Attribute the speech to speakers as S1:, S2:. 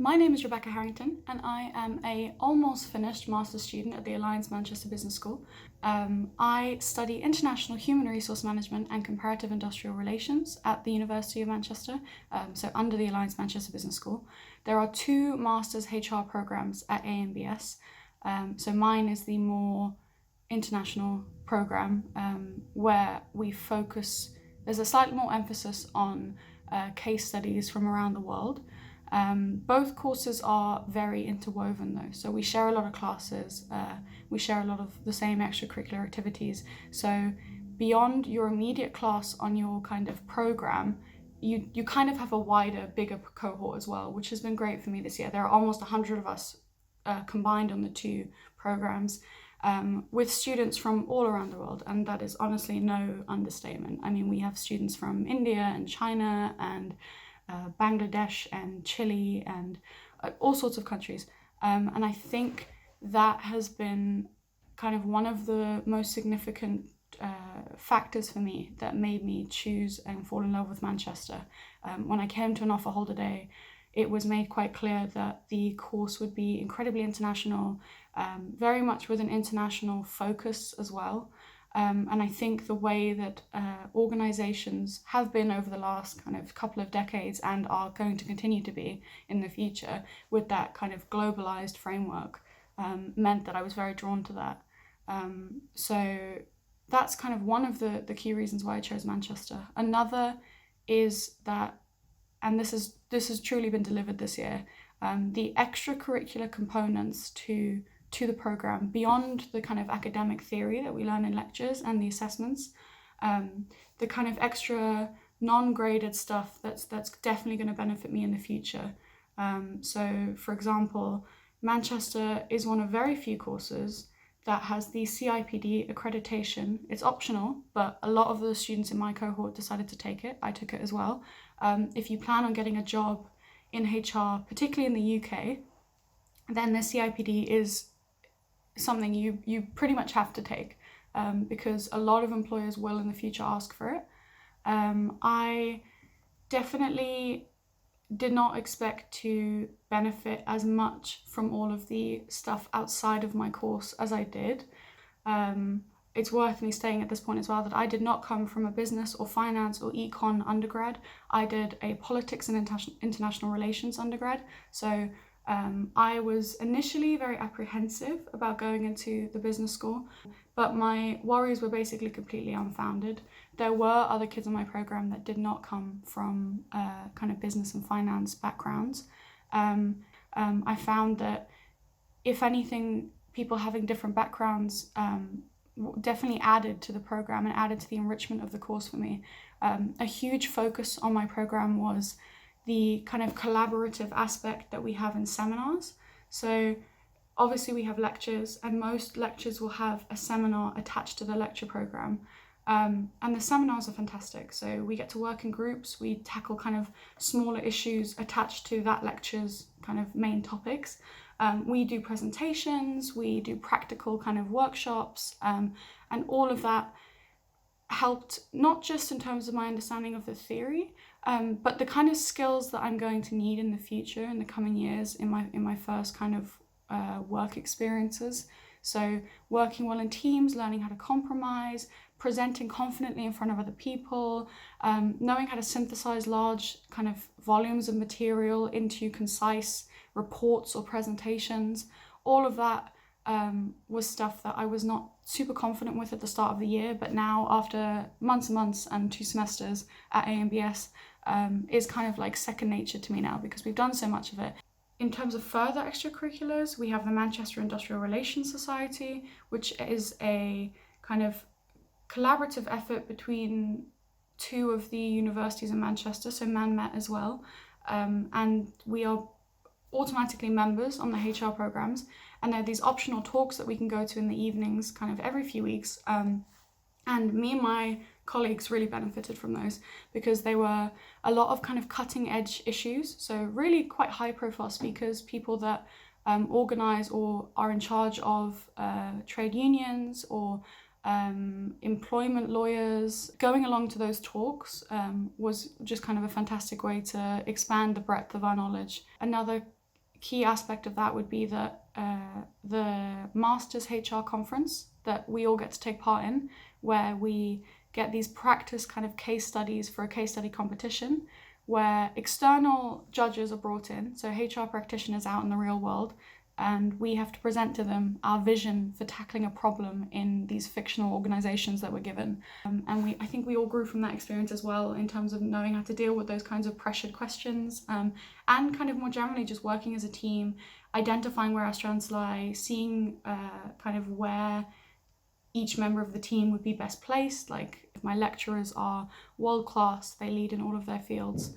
S1: My name is Rebecca Harrington and I am a almost finished master's student at the Alliance Manchester Business School. I study International Human Resource Management and Comparative Industrial Relations at the University of Manchester, so under the Alliance Manchester Business School. There are two master's HR programs at AMBS, so mine is the more international program where we focus, there's a slightly more emphasis on case studies from around the world. Both courses are very interwoven though, so we share a lot of classes, we share a lot of the same extracurricular activities, so beyond your immediate class on your kind of program, you kind of have a wider, bigger cohort as well, which has been great for me this year. There are almost 100 of us combined on the two programs, with students from all around the world, and that is honestly no understatement. I mean, we have students from India and China and Bangladesh and Chile and all sorts of countries, and I think that has been kind of one of the most significant factors for me that made me choose and fall in love with Manchester. When I came to an offer holder day, it was made quite clear that the course would be incredibly international, very much with an international focus as well. And I think the way that organisations have been over the last kind of couple of decades and are going to continue to be in the future with that kind of globalised framework meant that I was very drawn to that. So that's kind of one of the key reasons why I chose Manchester. Another is that, and this has truly been delivered this year, the extracurricular components to the program, beyond the kind of academic theory that we learn in lectures and the assessments, the kind of extra non-graded stuff that's definitely going to benefit me in the future. So for example, Manchester is one of very few courses that has the CIPD accreditation. It's optional, but a lot of the students in my cohort decided to take it. I took it as well. If you plan on getting a job in HR, particularly in the UK, then the CIPD is something you pretty much have to take, because a lot of employers will in the future ask for it. I definitely did not expect to benefit as much from all of the stuff outside of my course as I did. It's worth me saying at this point as well that I did not come from a business or finance or econ undergrad. I did a politics and international relations undergrad. So I was initially very apprehensive about going into the business school, but my worries were basically completely unfounded. There were other kids in my program that did not come from kind of business and finance backgrounds. I found that, if anything, people having different backgrounds definitely added to the program and added to the enrichment of the course for me. A huge focus on my program was the kind of collaborative aspect that we have in seminars. So obviously we have lectures, and most lectures will have a seminar attached to the lecture program. And the seminars are fantastic. So we get to work in groups, we tackle kind of smaller issues attached to that lecture's kind of main topics. We do presentations, we do practical kind of workshops, and all of that helped not just in terms of my understanding of the theory, but the kind of skills that I'm going to need in the future, in the coming years, in my first kind of work experiences. So working well in teams, learning how to compromise, presenting confidently in front of other people, knowing how to synthesize large kind of volumes of material into concise reports or presentations. All of that was stuff that I was not super confident with at the start of the year, but now after months and months and 2 semesters at AMBS is kind of like second nature to me now, because we've done so much of it. In terms of further extracurriculars, we have the Manchester Industrial Relations Society, which is a kind of collaborative effort between 2 of the universities in Manchester, so ManMet as well, and we are automatically members on the HR programs, and there are these optional talks that we can go to in the evenings kind of every few weeks, and me and my colleagues really benefited from those, because they were a lot of kind of cutting edge issues, so really quite high profile speakers, people that organise or are in charge of trade unions or employment lawyers. Going along to those talks was just kind of a fantastic way to expand the breadth of our knowledge. Another key aspect of that would be that the Masters HR conference that we all get to take part in, where we get these practice kind of case studies for a case study competition, where external judges are brought in, so HR practitioners out in the real world, and we have to present to them our vision for tackling a problem in these fictional organizations that we're given. And I think we all grew from that experience as well, in terms of knowing how to deal with those kinds of pressured questions, and kind of more generally just working as a team, identifying where our strengths lie, seeing kind of where each member of the team would be best placed. Like, if my lecturers are world class, they lead in all of their fields.